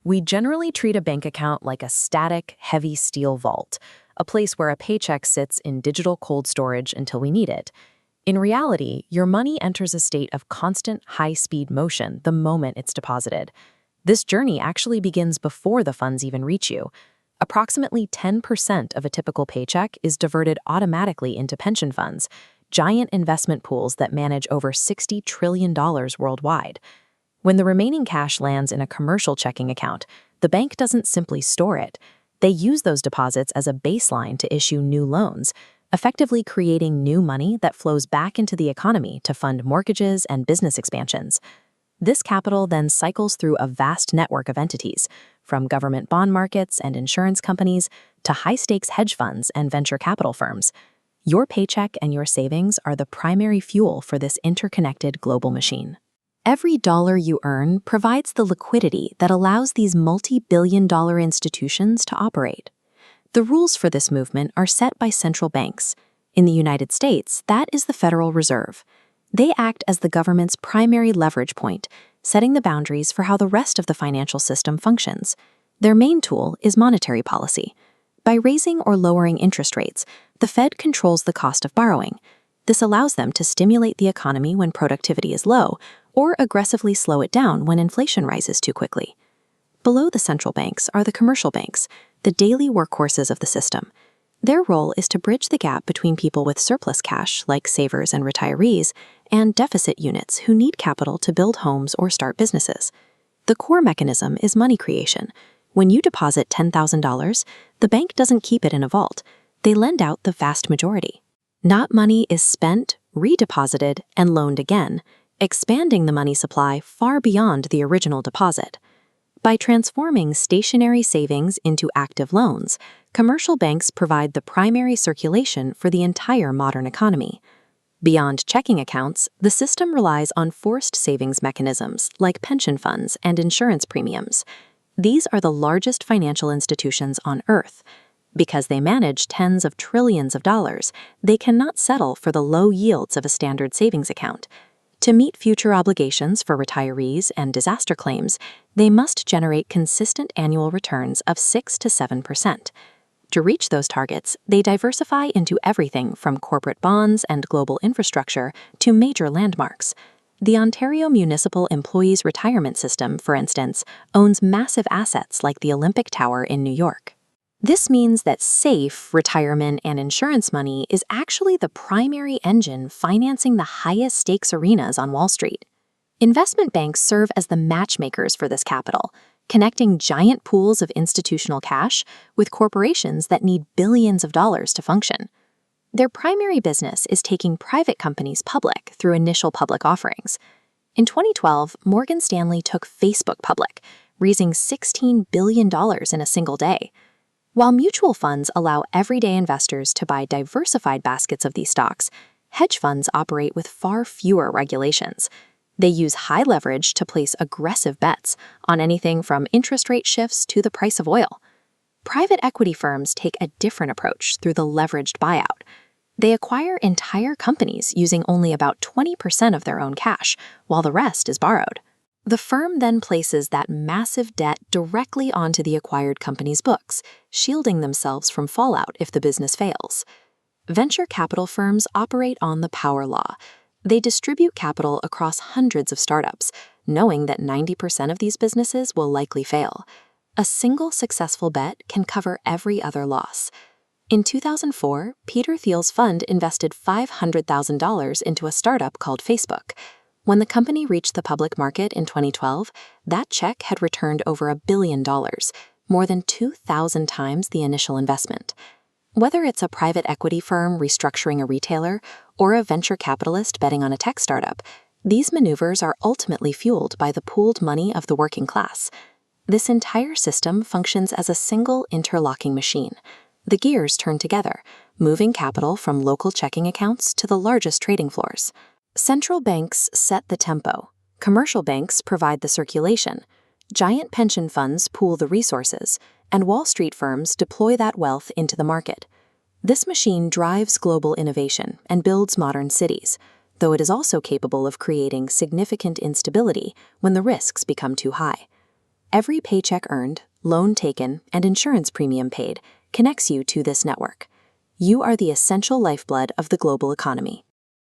We generally treat a bank account like a static, heavy steel vault, a place where a paycheck sits in digital cold storage until we need it. In reality, your money enters a state of constant, high-speed motion the moment it's deposited. This journey actually begins before the funds even reach you. Approximately 10% of a typical paycheck is diverted automatically into pension funds, giant investment pools that manage over $60 trillion worldwide. When the remaining cash lands in a commercial checking account, the bank doesn't simply store it. They use those deposits as a baseline to issue new loans, effectively creating new money that flows back into the economy to fund mortgages and business expansions. This capital then cycles through a vast network of entities, from government bond markets and insurance companies to high-stakes hedge funds and venture capital firms. Your paycheck and your savings are the primary fuel for this interconnected global machine. Every dollar you earn provides the liquidity that allows these multi-billion-dollar institutions to operate. The rules for this movement are set by central banks. In the United States, that is the Federal Reserve. They act as the government's primary leverage point, setting the boundaries for how the rest of the financial system functions. Their main tool is monetary policy. By raising or lowering interest rates, the Fed controls the cost of borrowing. This allows them to stimulate the economy when productivity is low, or aggressively slow it down when inflation rises too quickly. Below the central banks are the commercial banks, the daily workhorses of the system. Their role is to bridge the gap between people with surplus cash, like savers and retirees, and deficit units who need capital to build homes or start businesses. The core mechanism is money creation. When you deposit $10,000, the bank doesn't keep it in a vault. They lend out the vast majority. That money is spent, redeposited, and loaned again, expanding the money supply far beyond the original deposit. By transforming stationary savings into active loans, commercial banks provide the primary circulation for the entire modern economy. Beyond checking accounts, the system relies on forced savings mechanisms like pension funds and insurance premiums. These are the largest financial institutions on Earth. Because they manage tens of trillions of dollars, they cannot settle for the low yields of a standard savings account. To meet future obligations for retirees and disaster claims, they must generate consistent annual returns of 6 to 7%. To reach those targets, they diversify into everything from corporate bonds and global infrastructure to major landmarks. The Ontario Municipal Employees Retirement System, for instance, owns massive assets like the Olympic Tower in New York. This means that safe retirement and insurance money is actually the primary engine financing the highest stakes arenas on Wall Street. Investment banks serve as the matchmakers for this capital, connecting giant pools of institutional cash with corporations that need billions of dollars to function. Their primary business is taking private companies public through initial public offerings. In 2012, Morgan Stanley took Facebook public, raising $16 billion in a single day. While mutual funds allow everyday investors to buy diversified baskets of these stocks, hedge funds operate with far fewer regulations. They use high leverage to place aggressive bets on anything from interest rate shifts to the price of oil. Private equity firms take a different approach through the leveraged buyout. They acquire entire companies using only about 20% of their own cash, while the rest is borrowed. The firm then places that massive debt directly onto the acquired company's books, shielding themselves from fallout if the business fails. Venture capital firms operate on the power law. They distribute capital across hundreds of startups, knowing that 90% of these businesses will likely fail. A single successful bet can cover every other loss. In 2004, Peter Thiel's fund invested $500,000 into a startup called Facebook. When the company reached the public market in 2012, that check had returned over $1 billion, more than 2,000 times the initial investment. Whether it's a private equity firm restructuring a retailer or a venture capitalist betting on a tech startup, these maneuvers are ultimately fueled by the pooled money of the working class. This entire system functions as a single interlocking machine. The gears turn together, moving capital from local checking accounts to the largest trading floors. Central banks set the tempo. Commercial banks provide the circulation. Giant pension funds pool the resources, and Wall Street firms deploy that wealth into the market. This machine drives global innovation and builds modern cities, though it is also capable of creating significant instability when the risks become too high. Every paycheck earned, loan taken, and insurance premium paid connects you to this network. You are the essential lifeblood of the global economy.